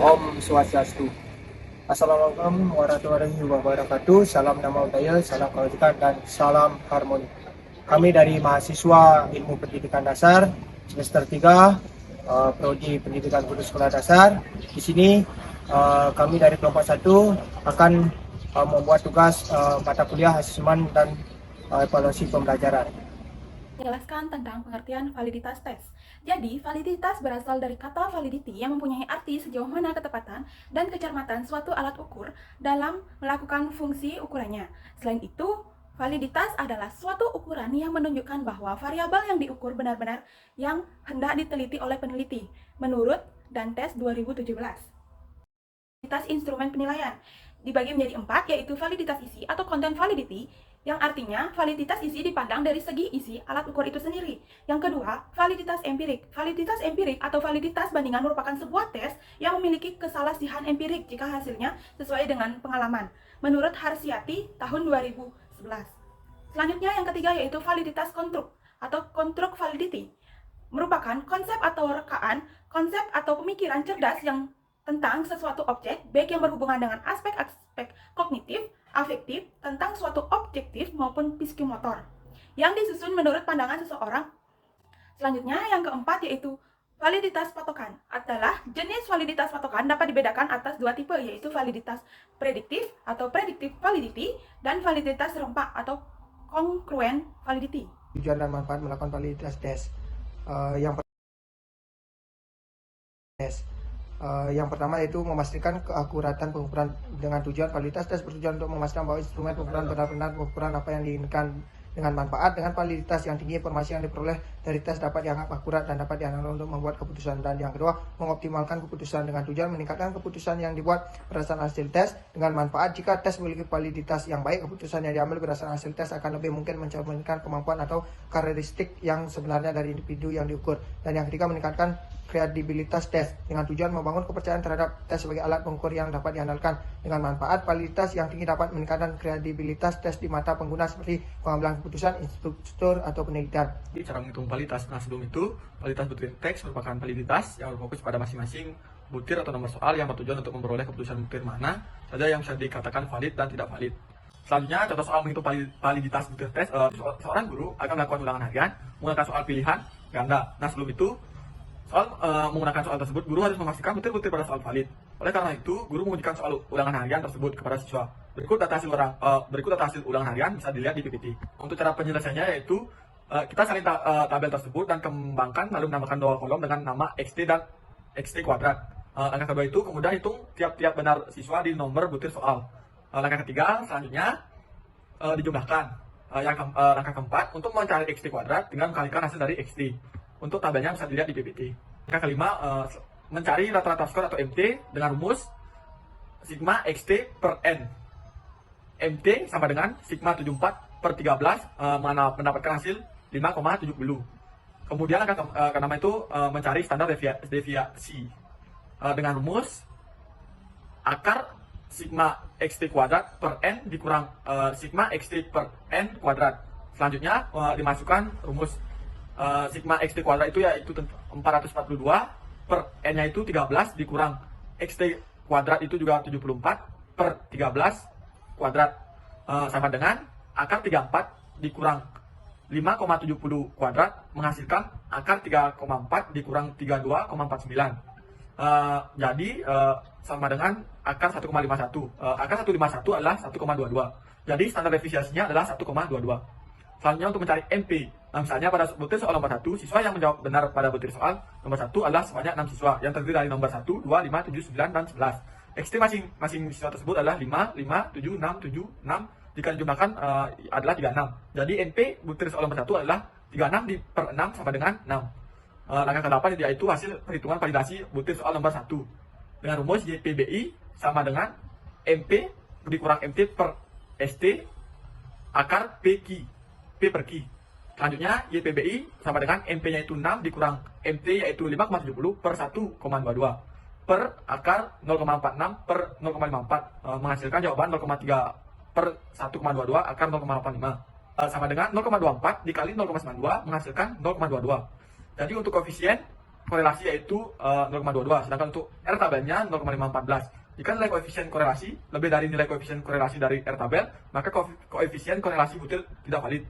Om Swastiastu. Assalamualaikum warahmatullahi wabarakatuh. Salam nama budaya, salam kebajikan, dan salam harmoni. Kami dari mahasiswa Ilmu Pendidikan Dasar semester 3, Prodi Pendidikan Guru Sekolah Dasar. Di sini kami dari kelompok 1 akan membuat tugas mata kuliah asesmen dan evaluasi pembelajaran. Menjelaskan tentang pengertian validitas tes. Jadi, validitas berasal dari kata validity yang mempunyai arti sejauh mana ketepatan dan kecermatan suatu alat ukur dalam melakukan fungsi ukurannya. Selain itu, validitas adalah suatu ukuran yang menunjukkan bahwa variabel yang diukur benar-benar yang hendak diteliti oleh peneliti, menurut Dantes 2017. Validitas instrumen penilaian dibagi menjadi 4, yaitu validitas isi atau content validity, yang artinya validitas isi dipandang dari segi isi alat ukur itu sendiri. Yang kedua, validitas empirik. Validitas empirik atau validitas bandingan merupakan sebuah tes yang memiliki kesalahsihan empirik jika hasilnya sesuai dengan pengalaman, menurut Harsiati tahun 2011. Selanjutnya yang ketiga yaitu validitas konstruk atau konstruk validity. Merupakan konsep atau rekaan, konsep atau pemikiran cerdas yang tentang sesuatu objek, baik yang berhubungan dengan aspek-aspek kognitif, afektif, tentang suatu objektif maupun psikomotor, yang disusun menurut pandangan seseorang. Selanjutnya, yang keempat yaitu validitas patokan. Adalah jenis validitas patokan dapat dibedakan atas dua tipe, yaitu validitas prediktif atau predictive validity dan validitas serempak atau congruent validity. Tujuan dan manfaat melakukan validitas tes. Yang pertama yaitu memastikan keakuratan pengukuran. Dengan tujuan validitas tes bertujuan untuk memastikan bahwa instrumen pengukuran benar-benar mengukuran apa yang diinginkan. Dengan manfaat, dengan validitas yang tinggi, informasi yang diperoleh dari tes dapat dianggap akurat dan dapat dianalisa untuk membuat keputusan. Dan yang kedua, mengoptimalkan keputusan. Dengan tujuan meningkatkan keputusan yang dibuat berdasarkan hasil tes. Dengan manfaat, jika tes memiliki validitas yang baik, keputusan yang diambil berdasarkan hasil tes akan lebih mungkin mencerminkan kemampuan atau karakteristik yang sebenarnya dari individu yang diukur. Dan yang ketiga, meningkatkan kredibilitas tes. Dengan tujuan membangun kepercayaan terhadap tes sebagai alat pengukur yang dapat diandalkan. Dengan manfaat, validitas yang tinggi dapat meningkatkan kredibilitas tes di mata pengguna seperti pengambilan keputusan, instruktur, atau penelitian. Jadi cara menghitung validitas. Nah, sebelum itu, validitas butir teks merupakan validitas yang berfokus pada masing-masing butir atau nomor soal yang bertujuan untuk memperoleh keputusan butir mana saja yang bisa dikatakan valid dan tidak valid. Selanjutnya, contoh soal menghitung validitas butir tes. Seorang guru akan melakukan ulangan harian menggunakan soal pilihan ganda. Nah, sebelum itu, menggunakan soal tersebut, guru harus memastikan butir-butir pada soal valid. Oleh karena itu, guru mengujikan soal ulangan harian tersebut kepada siswa. Berikut data hasil ulangan harian bisa dilihat di PPT. Untuk cara penyelesaiannya yaitu kita salin tabel tersebut dan kembangkan, lalu menambahkan dua kolom dengan nama XT dan XT kuadrat. Langkah kedua itu kemudian hitung tiap-tiap benar siswa di nomor butir soal. Langkah ketiga selanjutnya dijumlahkan. Langkah keempat, untuk mencari XT kuadrat dengan mengkalikan hasil dari XT. Untuk tabelnya bisa dilihat di PPT. Langkah kelima, mencari rata-rata skor atau MT dengan rumus sigma XT per N. MT sama dengan sigma 74 per 13, mendapatkan hasil 5,70. Kemudian langkah keenam itu mencari standar deviasi dengan rumus akar sigma XT kuadrat per N dikurang sigma XT per N kuadrat. Selanjutnya dimasukkan rumus sigma XT kuadrat itu yaitu 442 per N-nya itu 13 dikurang XT kuadrat itu juga 74 per 13 kuadrat sama dengan akar 34 dikurang 5,70 kuadrat menghasilkan akar 3,4 dikurang 32,49. Jadi sama dengan akar 1,51. Akar 151 adalah 1,22. Jadi standar deviasinya adalah 1,22. Selanjutnya untuk mencari MP. Nah, misalnya pada butir soal nomor 1, siswa yang menjawab benar pada butir soal nomor 1 adalah sebanyak 6 siswa yang terdiri dari nomor 1, 2, 5, 7, 9, dan 11. XT masing siswa tersebut adalah 5, 5, 7, 6, 7, 6. Jika dijumlahkan adalah 36. Jadi NP butir soal nomor 1 adalah 36 per 6 sama dengan 6. Langkah ke-8 yaitu hasil perhitungan validasi butir soal nomor 1. Dengan rumus YPBI sama dengan MP dikurang MT per ST akar P per Q. Selanjutnya, YPBI sama dengan MP-nya itu 6 dikurang MT yaitu 5,70 per 1,22 per akar 0,46 per 0,54 menghasilkan jawaban 0,3 per 1,22 akar 0,85 sama dengan 0,24 dikali 0,92 menghasilkan 0,22. Jadi untuk koefisien korelasi yaitu 0,22, sedangkan untuk R tabelnya 0,514. Jika nilai koefisien korelasi lebih dari nilai koefisien korelasi dari R tabel, maka koefisien korelasi butir tidak valid.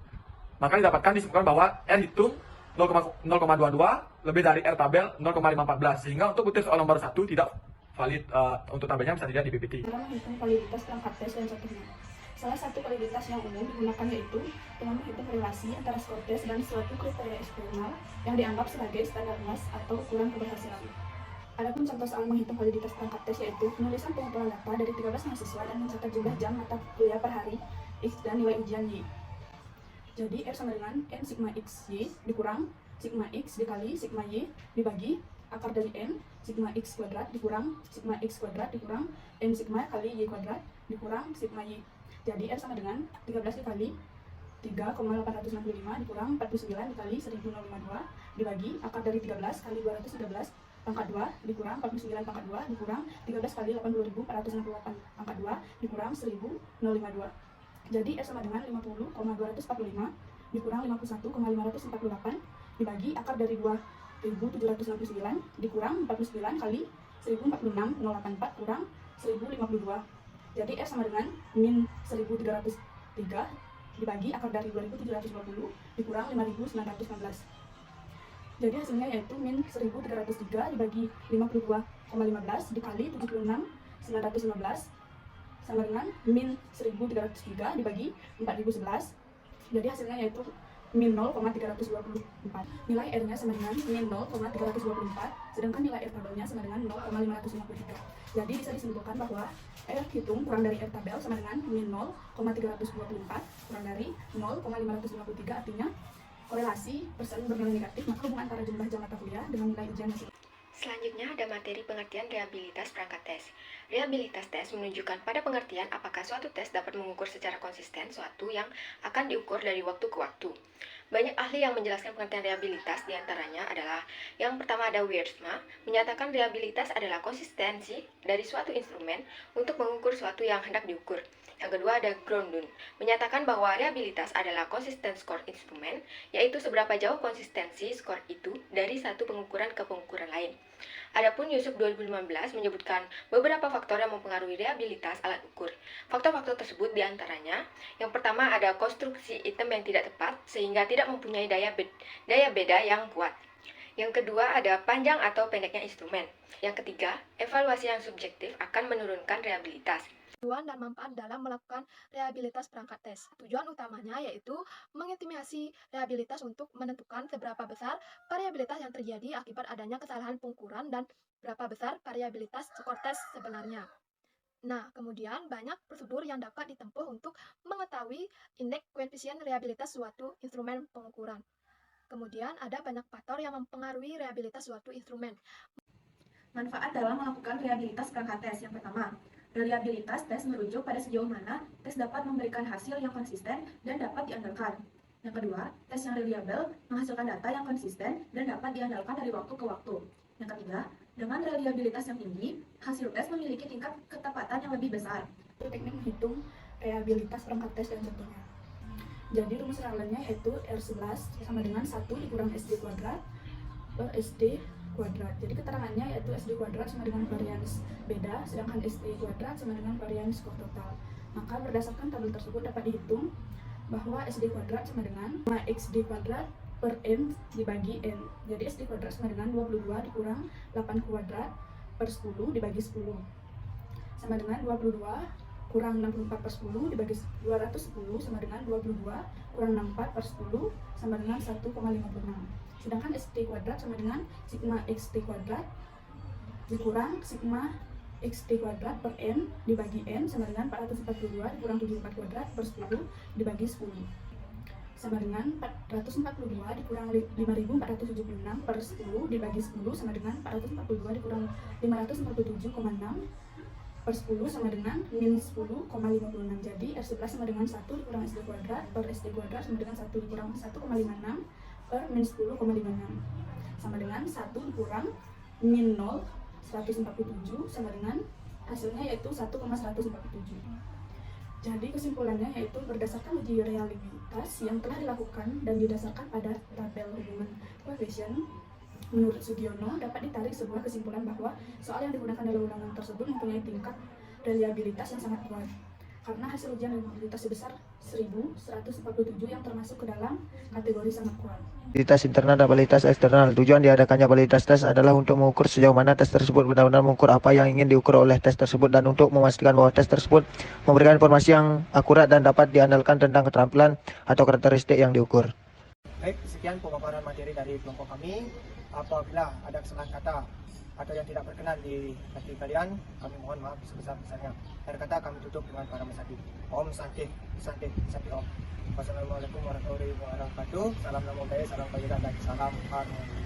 Maka didapatkan disimpulkan bahwa R hitung 0,22 lebih dari R tabel 0,514, sehingga untuk butir soal nomor 1 tidak valid. Untuk tabelnya bisa dilihat di PPT. Dalam menghitung validitas perangkat tes dan contohnya. Salah satu validitas yang umum digunakan yaitu dengan menghitung relasi antara skor tes dan suatu kriteria eksternal yang dianggap sebagai standar luas atau ukuran keberhasilan. Adapun contoh soal menghitung validitas perangkat tes yaitu penulisan pengumpulan data dari 13 mahasiswa dan mencatat jumlah jam mata kuliah per hari X dan nilai ujian Y. Jadi R sama dengan N sigma X Y dikurang sigma X dikali sigma Y dibagi akar dari N sigma X kuadrat dikurang sigma X kuadrat dikurang N sigma kali Y kuadrat dikurang sigma Y. Jadi R sama dengan 13 dikali 3,865 dikurang 49 dikali 1052 dibagi akar dari 13 kali 213 pangkat 2 dikurang 49 pangkat 2 dikurang 13 kali 80.468 pangkat 2 dikurang 1052. Jadi R sama dengan 50,245 dikurang 51,548 dibagi akar dari 2.769 dikurang 49 kali 1046,084 kurang 1052. Jadi R sama dengan min 1303 dibagi akar dari 2720 dikurang 5916. Jadi hasilnya yaitu min 1303 dibagi 52,15 dikali 76,915 sama dengan min 1303 dibagi 4011. Jadi hasilnya yaitu min 0,324. Nilai R-nya sama dengan min 0,324, sedangkan nilai R tabelnya sama dengan 0,553. Jadi bisa disimpulkan bahwa R hitung kurang dari R tabel sama dengan min 0,324 kurang dari 0,553, artinya korelasi persen bernilai negatif, maka hubungan antara jumlah jam mata kuliah dengan nilai ujian hasil. Selanjutnya ada materi pengertian reliabilitas perangkat tes. Reliabilitas tes menunjukkan pada pengertian apakah suatu tes dapat mengukur secara konsisten suatu yang akan diukur dari waktu ke waktu. Banyak ahli yang menjelaskan pengertian reliabilitas, diantaranya adalah yang pertama ada Wiersma, menyatakan reliabilitas adalah konsistensi dari suatu instrumen untuk mengukur suatu yang hendak diukur. Yang kedua ada Grondun, menyatakan bahwa reliabilitas adalah konsisten skor instrumen, yaitu seberapa jauh konsistensi skor itu dari satu pengukuran ke pengukuran lain. Adapun Yusuf 2015 menyebutkan beberapa faktor yang mempengaruhi reliabilitas alat ukur. Faktor-faktor tersebut diantaranya, yang pertama ada konstruksi item yang tidak tepat sehingga tidak mempunyai daya beda yang kuat. Yang kedua ada panjang atau pendeknya instrumen. Yang ketiga, evaluasi yang subjektif akan menurunkan reliabilitas. Tujuan dan manfaat dalam melakukan reliabilitas perangkat tes. Tujuan utamanya yaitu mengestimasi reliabilitas untuk menentukan seberapa besar variabilitas yang terjadi akibat adanya kesalahan pengukuran dan berapa besar variabilitas skor tes sebenarnya. Nah, kemudian banyak prosedur yang dapat ditempuh untuk mengetahui indeks koefisien reliabilitas suatu instrumen pengukuran. Kemudian ada banyak faktor yang mempengaruhi reliabilitas suatu instrumen. Manfaat dalam melakukan reliabilitas perangkat tes. Yang pertama, reliabilitas tes merujuk pada sejauh mana tes dapat memberikan hasil yang konsisten dan dapat diandalkan. Yang kedua, tes yang reliable menghasilkan data yang konsisten dan dapat diandalkan dari waktu ke waktu. Yang ketiga, dengan reliabilitas yang tinggi, hasil tes memiliki tingkat ketepatan yang lebih besar. Teknik menghitung reliabilitas perangkat tes dan contohnya. Jadi rumus realannya yaitu R11 sama dengan 1 dikurang SD kuadrat per SD kuadrat. Jadi keterangannya yaitu SD kuadrat sama dengan varians beda, sedangkan SD kuadrat sama dengan varians skor total. Maka berdasarkan tabel tersebut dapat dihitung bahwa SD kuadrat sama dengan XD kuadrat per N dibagi N. Jadi SD kuadrat sama dengan 22 dikurang 8 kuadrat per 10 dibagi 10 sama dengan 22 kurang 64 per 10 dibagi 210 sama dengan 22 kurang 64 per 10 sama dengan 1,56. Sedangkan SD kuadrat sama dengan sigma XT kuadrat dikurang sigma XT kuadrat per N dibagi N sama dengan 442 dikurang 74 kuadrat per 10 dibagi 10 sama dengan 442 dikurang 5476 per 10 dibagi 10 sama dengan 442 dikurang 547,6 per 10 sama dengan min 10,56. Jadi R11 sama dengan 1 dikurang SD kuadrat per SD kuadrat sama dengan 1 dikurang 1,56 per min 10,56 sama dengan 1 dikurang min 0 147 sama dengan hasilnya yaitu 1,147. Jadi kesimpulannya yaitu berdasarkan uji reliabilitas yang telah dilakukan dan didasarkan pada tabel hubungan koefisien Menurut Sugiono, dapat ditarik sebuah kesimpulan bahwa soal yang digunakan dalam undang-undang tersebut mempunyai tingkat reliabilitas yang sangat kuat. Karena hasil ujian reliabilitas sebesar 1.147 yang termasuk ke dalam kategori sangat kuat. Validitas internal dan validitas eksternal. Tujuan diadakannya validitas tes adalah untuk mengukur sejauh mana tes tersebut benar-benar mengukur apa yang ingin diukur oleh tes tersebut dan untuk memastikan bahwa tes tersebut memberikan informasi yang akurat dan dapat diandalkan tentang keterampilan atau karakteristik yang diukur. Baik, sekian pemaparan materi dari kelompok kami. Apabila ada kesalahan kata atau yang tidak berkenan di hati kalian, kami mohon maaf sebesar-besarnya. Akhir kata kami tutup dengan para masadi. Om Santi, Santi, Santi Om. Wassalamualaikum warahmatullahi wabarakatuh. Salam namo budaya, salam kebajikan dan salam harmoni.